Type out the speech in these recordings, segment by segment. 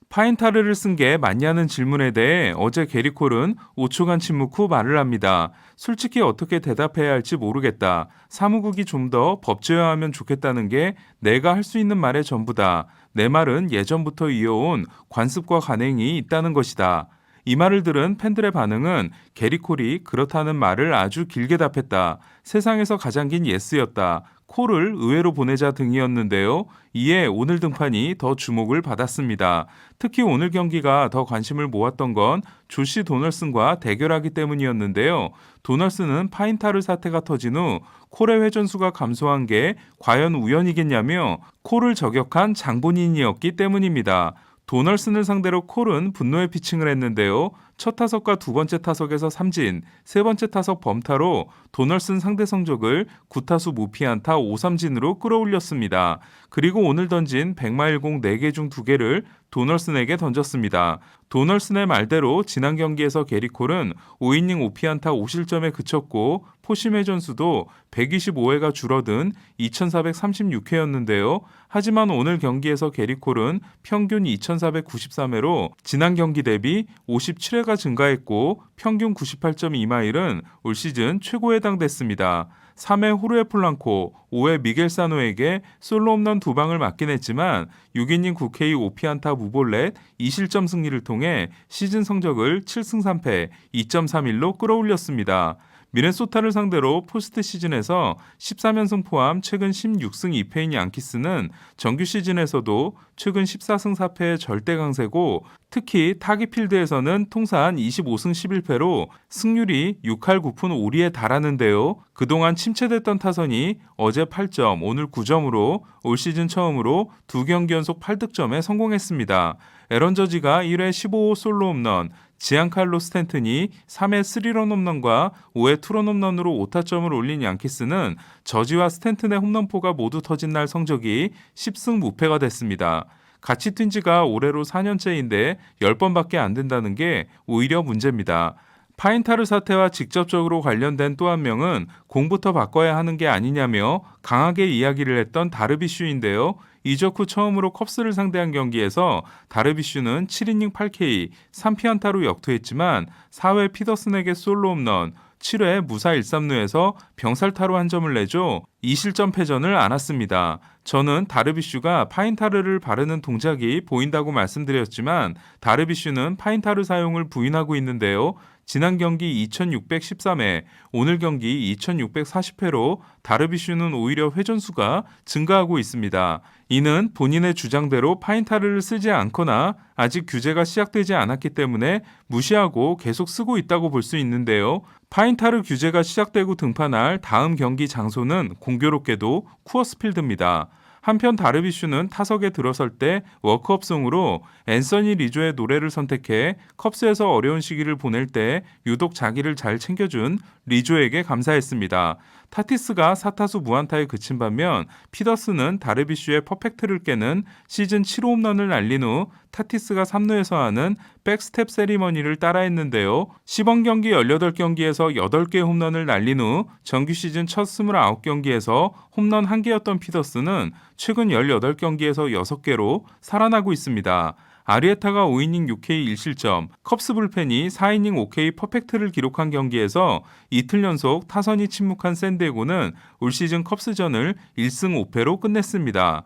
파인타르를 쓴 게 맞냐는 질문에 대해 어제 게리 콜은 5초간 침묵 후 말을 합니다. 솔직히 어떻게 대답해야 할지 모르겠다. 사무국이 좀 더 법제화하면 좋겠다는 게 내가 할 수 있는 말의 전부다. 내 말은 예전부터 이어온 관습과 관행이 있다는 것이다. 이 말을 들은 팬들의 반응은 게리 콜이 그렇다는 말을 아주 길게 답했다. 세상에서 가장 긴 예스였다. 콜을 의외로 보내자 등이었는데요. 이에 오늘 등판이 더 주목을 받았습니다. 특히 오늘 경기가 더 관심을 모았던 건 조시 도널슨과 대결하기 때문이었는데요. 도널슨은 파인타르 사태가 터진 후 콜의 회전수가 감소한 게 과연 우연이겠냐며 콜을 저격한 장본인이었기 때문입니다. 도널슨을 상대로 콜은 분노의 피칭을 했는데요. 첫 타석과 두 번째 타석에서 삼진, 세 번째 타석 범타로 도널슨 상대 성적을 9타수 무피안타 5삼진으로 끌어올렸습니다. 그리고 오늘 던진 100마일 공 4개 중 2개를 도널슨에게 던졌습니다. 도널슨의 말대로 지난 경기에서 게리 콜은 5이닝 5피안타 5실점에 그쳤고 포심 회전수도 125회가 줄어든 2436회였는데요. 하지만 오늘 경기에서 게리 콜은 평균 2493회로 지난 경기 대비 57회가 증가했고 평균 98.2마일은 올 시즌 최고에 해당됐습니다. 3회 호르헤 폴랑코, 5회 미겔 사노에게 솔로 홈런 2방을 맞긴 했지만 6이닝 9K 5피안타 무볼넷 2실점 승리를 통해 시즌 성적을 7승 3패 2.31로 끌어올렸습니다. 미네소타를 상대로 포스트 시즌에서 13연승 포함 최근 16승 2패인 양키스는 정규 시즌에서도 최근 14승 4패의 절대 강세고 특히 타기 필드에서는 통산 25승 11패로 승률이 6할 9푼 5리에 달하는데요. 그동안 침체됐던 타선이 어제 8점, 오늘 9점으로 올 시즌 처음으로 2경기 연속 8득점에 성공했습니다. 에런 저지가 1회 15호 솔로 홈런, 지안칼로 스탠튼이 3회 3런 홈런과 5회 투런 홈런으로 5타점을 올린 양키스는 저지와 스탠튼의 홈런포가 모두 터진 날 성적이 10승 무패가 됐습니다. 같이 뛴 지가 올해로 4년째인데 10번밖에 안 된다는 게 오히려 문제입니다. 파인타르 사태와 직접적으로 관련된 또 한 명은 공부터 바꿔야 하는 게 아니냐며 강하게 이야기를 했던 다르비슈인데요. 이적 후 처음으로 컵스를 상대한 경기에서 다르비슈는 7이닝 8K 3피안타로 역투했지만 4회 피더슨에게 솔로 홈런, 7회 무사 1-3루에서 병살타로 한 점을 내줘 2실점 패전을 안았습니다. 저는 다르비슈가 파인타르를 바르는 동작이 보인다고 말씀드렸지만 다르비슈는 파인타르 사용을 부인하고 있는데요. 지난 경기 2613회, 오늘 경기 2640회로 다르비슈는 오히려 회전수가 증가하고 있습니다. 이는 본인의 주장대로 파인타르를 쓰지 않거나 아직 규제가 시작되지 않았기 때문에 무시하고 계속 쓰고 있다고 볼 수 있는데요. 파인타르 규제가 시작되고 등판할 다음 경기 장소는 공교롭게도 쿠어스필드입니다. 한편 다르비슈는 타석에 들어설 때 워크업송으로 앤서니 리조의 노래를 선택해 컵스에서 어려운 시기를 보낼 때 유독 자기를 잘 챙겨준 리조에게 감사했습니다. 타티스가 4타수 무안타에 그친 반면 피더스는 다르비슈의 퍼펙트를 깨는 시즌 7호 홈런을 날린 후 타티스가 3루에서 하는 백스텝 세리머니를 따라했는데요. 시범 경기 18경기에서 8개의 홈런을 날린 후 정규 시즌 첫 29경기에서 홈런 1개였던 피더스는 최근 18경기에서 6개로 살아나고 있습니다. 아리에타가 5이닝 6K 1실점, 컵스 불펜이 4이닝 5K 퍼펙트를 기록한 경기에서 이틀 연속 타선이 침묵한 샌디에고는 올 시즌 컵스전을 1승 5패로 끝냈습니다.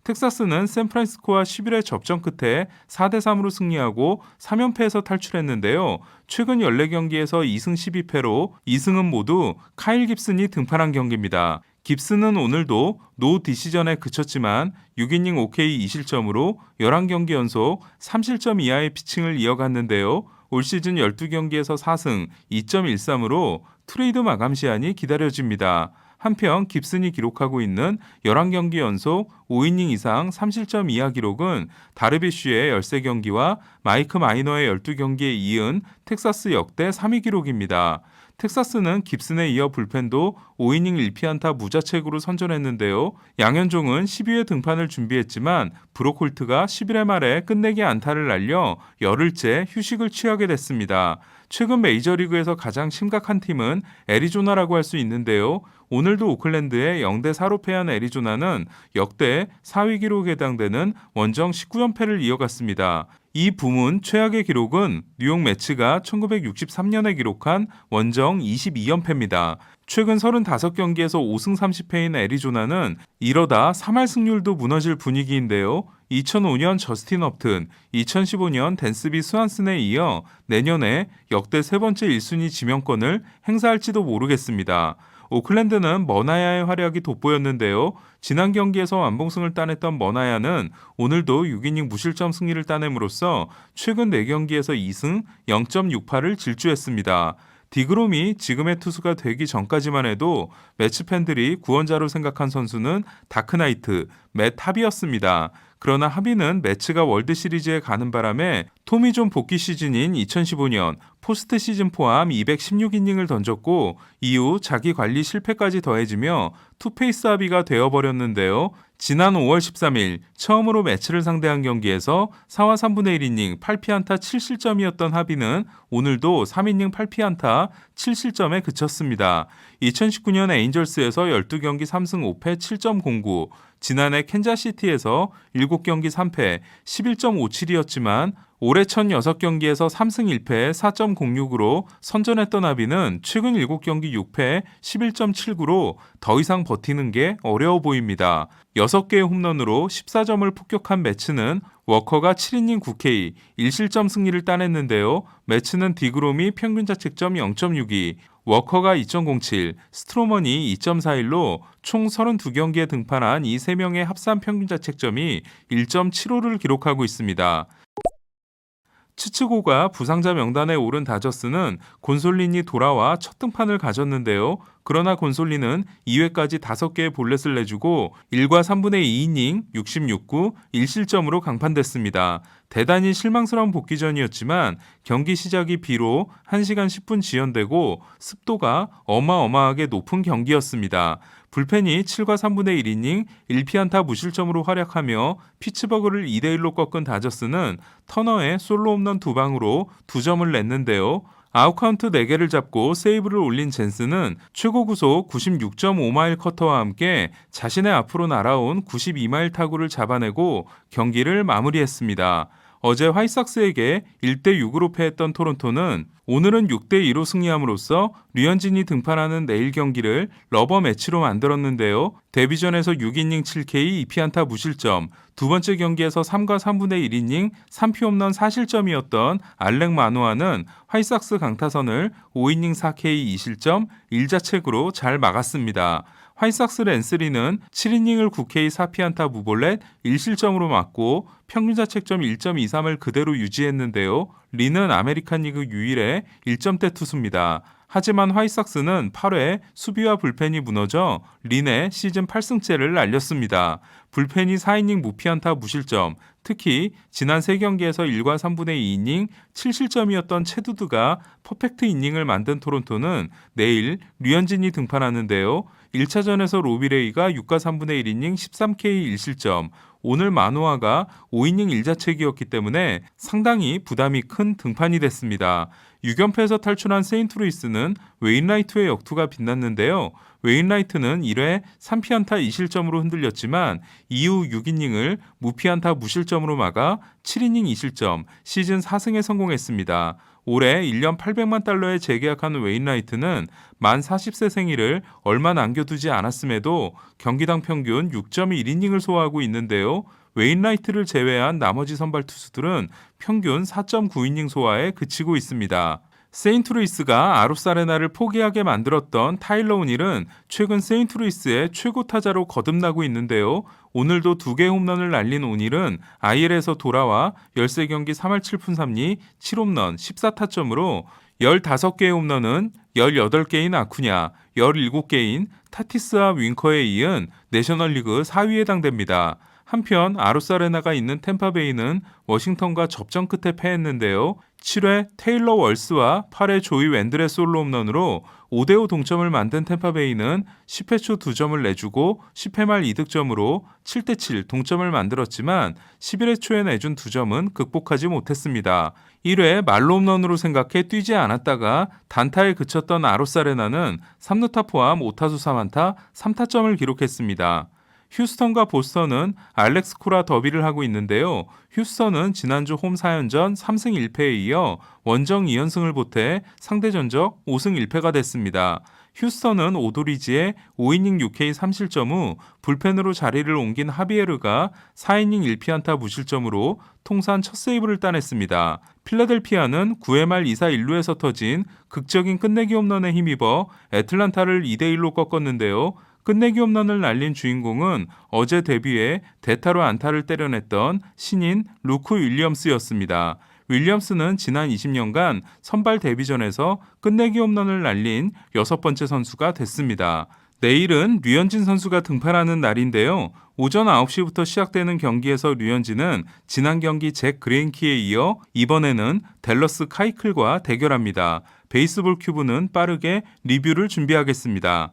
텍사스는 샌프란시스코와 11회 접전 끝에 4-3으로 승리하고 3연패에서 탈출했는데요. 최근 14경기에서 2승 12패로 2승은 모두 카일 깁슨이 등판한 경기입니다. 깁슨은 오늘도 노 디시전에 그쳤지만 6이닝 5K 2실점으로 11경기 연속 3실점 이하의 피칭을 이어갔는데요. 올 시즌 12경기에서 4승 2.13으로 트레이드 마감 시한이 기다려집니다. 한편 깁슨이 기록하고 있는 11경기 연속 5이닝 이상 3실점 이하 기록은 다르비슈의 13경기와 마이크 마이너의 12경기에 이은 텍사스 역대 3위 기록입니다. 텍사스는 깁슨에 이어 불펜도 5이닝 1피안타 무자책으로 선전했는데요. 양현종은 12회 등판을 준비했지만 브로콜트가 11회 말에 끝내기 안타를 날려 열흘째 휴식을 취하게 됐습니다. 최근 메이저리그에서 가장 심각한 팀은 애리조나라고 할 수 있는데요. 오늘도 오클랜드에 0대4로 패한 애리조나는 역대 4위 기록에 해당되는 원정 19연패를 이어갔습니다. 이 부문 최악의 기록은 뉴욕 매츠가 1963년에 기록한 원정 22연패입니다. 최근 35경기에서 5승 30패인 애리조나는 이러다 3할 승률도 무너질 분위기인데요. 2005년 저스틴 업튼, 2015년 댄스비 스완슨에 이어 내년에 역대 세 번째 1순위 지명권을 행사할지도 모르겠습니다. 오클랜드는 머나야의 활약이 돋보였는데요. 지난 경기에서 완봉승을 따냈던 머나야는 오늘도 6이닝 무실점 승리를 따냄으로써 최근 4경기에서 2승 0.68을 질주했습니다. 디그롬이 지금의 투수가 되기 전까지만 해도 매치 팬들이 구원자로 생각한 선수는 다크나이트, 맷 합이었습니다. 그러나 합의는 매츠가 월드시리즈에 가는 바람에 토미존 복귀 시즌인 2015년 포스트 시즌 포함 216이닝을 던졌고 이후 자기 관리 실패까지 더해지며 투페이스 합의가 되어버렸는데요. 지난 5월 13일 처음으로 매츠를 상대한 경기에서 4와 3분의 1이닝 8피안타 7실점이었던 합의는 오늘도 3이닝 8피안타 7실점에 그쳤습니다. 2019년 에인절스에서 12경기 3승 5패 7.09, 지난해 캔자시티에서 7경기 3패 11.57이었지만 올해 첫 6경기에서 3승 1패 4.06으로 선전했던 합의는 최근 7경기 6패 11.79로 더 이상 버티는 게 어려워 보입니다. 6개의 홈런으로 14점을 폭격한 매츠는 워커가 7이닝 9K 1실점 승리를 따냈는데요. 매츠는 디그롬이 평균 자책점 0.62, 워커가 2.07, 스트로먼이 2.41로 총 32경기에 등판한 이 3명의 합산 평균 자책점이 1.75를 기록하고 있습니다. 치치고가 부상자 명단에 오른 다저스는 곤솔린이 돌아와 첫 등판을 가졌는데요. 그러나 곤솔린은 2회까지 5개의 볼넷을 내주고 1과 3분의 2이닝 66구 1실점으로 강판됐습니다. 대단히 실망스러운 복귀전이었지만 경기 시작이 비로 1시간 10분 지연되고 습도가 어마어마하게 높은 경기였습니다. 불펜이 7과 3분의 1이닝 1피안타 무실점으로 활약하며 피츠버그를 2대1로 꺾은 다저스는 터너의 솔로 홈런 2방으로 2점을 냈는데요. 아웃카운트 4개를 잡고 세이브를 올린 젠스는 최고 구속 96.5마일 커터와 함께 자신의 앞으로 날아온 92마일 타구를 잡아내고 경기를 마무리했습니다. 어제 화이삭스에게 1대6으로 패했던 토론토는 오늘은 6대2로 승리함으로써 류현진이 등판하는 내일 경기를 러버 매치로 만들었는데요. 데뷔전에서 6이닝 7K 2피안타 무실점, 두 번째 경기에서 3과 3분의 1이닝 3피 홈런 4실점이었던 알렉 마노아는 화이삭스 강타선을 5이닝 4K 2실점 1자책으로 잘 막았습니다. 화이삭스 랜스리는 7이닝을 9K 4피안타 무볼넷 1실점으로 막고 평균 자책점 1.23을 그대로 유지했는데요. 리는 아메리칸 리그 유일의 1점대 투수입니다. 하지만 화이삭스는 8회 수비와 불펜이 무너져 린의 시즌 8승째를 날렸습니다. 불펜이 4이닝 무피안타 무실점, 특히 지난 3경기에서 1과 3분의 2이닝 7실점이었던 체두드가 퍼펙트 이닝을 만든 토론토는 내일 류현진이 등판하는데요. 1차전에서 로비레이가 6과 3분의 1이닝 13K 1실점, 오늘 마노아가 5이닝 1자책이었기 때문에 상당히 부담이 큰 등판이 됐습니다. 6연패에서 탈출한 세인트루이스는 웨인라이트의 역투가 빛났는데요. 웨인라이트는 1회 3피안타 2실점으로 흔들렸지만 이후 6이닝을 무피안타 무실점으로 막아 7이닝 2실점, 시즌 4승에 성공했습니다. 올해 1년 800만 달러에 재계약한 웨인라이트는 만 40세 생일을 얼마 남겨두지 않았음에도 경기당 평균 6.1이닝을 소화하고 있는데요. 웨인라이트를 제외한 나머지 선발 투수들은 평균 4.9이닝 소화에 그치고 있습니다. 세인트루이스가 아로사레나를 포기하게 만들었던 타일러 오닐은 최근 세인트루이스의 최고 타자로 거듭나고 있는데요. 오늘도 2개 홈런을 날린 오닐은 IL에서 돌아와 13경기 3할 7푼 3리 7홈런 14타점으로 15개의 홈런은 18개인 아쿠냐, 17개인 타티스와 윙커에 이은 내셔널리그 4위에 해당됩니다. 한편 아로사레나가 있는 템파베이는 워싱턴과 접전 끝에 패했는데요. 7회 테일러 월스와 8회 조이 웬들의 솔로 홈런으로 5대5 동점을 만든 템파베이는 10회 초 2점을 내주고 10회 말 2득점으로 7대7 동점을 만들었지만 11회 초에 내준 2점은 극복하지 못했습니다. 1회 말로 홈런으로 생각해 뛰지 않았다가 단타에 그쳤던 아로사레나는 3루타 포함 5타수 3안타 3타점을 기록했습니다. 휴스턴과 보스턴은 알렉스 코라 더비를 하고 있는데요. 휴스턴은 지난주 홈 4연전 3승 1패에 이어 원정 2연승을 보태 상대 전적 5승 1패가 됐습니다. 휴스턴은 오도리지의 5이닝 6K 3실점 후 불펜으로 자리를 옮긴 하비에르가 4이닝 1피안타 무실점으로 통산 첫 세이브를 따냈습니다. 필라델피아는 9회 말 2사 1루에서 터진 극적인 끝내기 홈런에 힘입어 애틀란타를 2대1로 꺾었는데요. 끝내기 홈런을 날린 주인공은 어제 데뷔해 대타로 안타를 때려냈던 신인 루크 윌리엄스였습니다. 윌리엄스는 지난 20년간 선발 데뷔전에서 끝내기 홈런을 날린 6번째 선수가 됐습니다. 내일은 류현진 선수가 등판하는 날인데요. 오전 9시부터 시작되는 경기에서 류현진은 지난 경기 잭 그레인키에 이어 이번에는 댈러스 카이클과 대결합니다. 베이스볼 큐브는 빠르게 리뷰를 준비하겠습니다.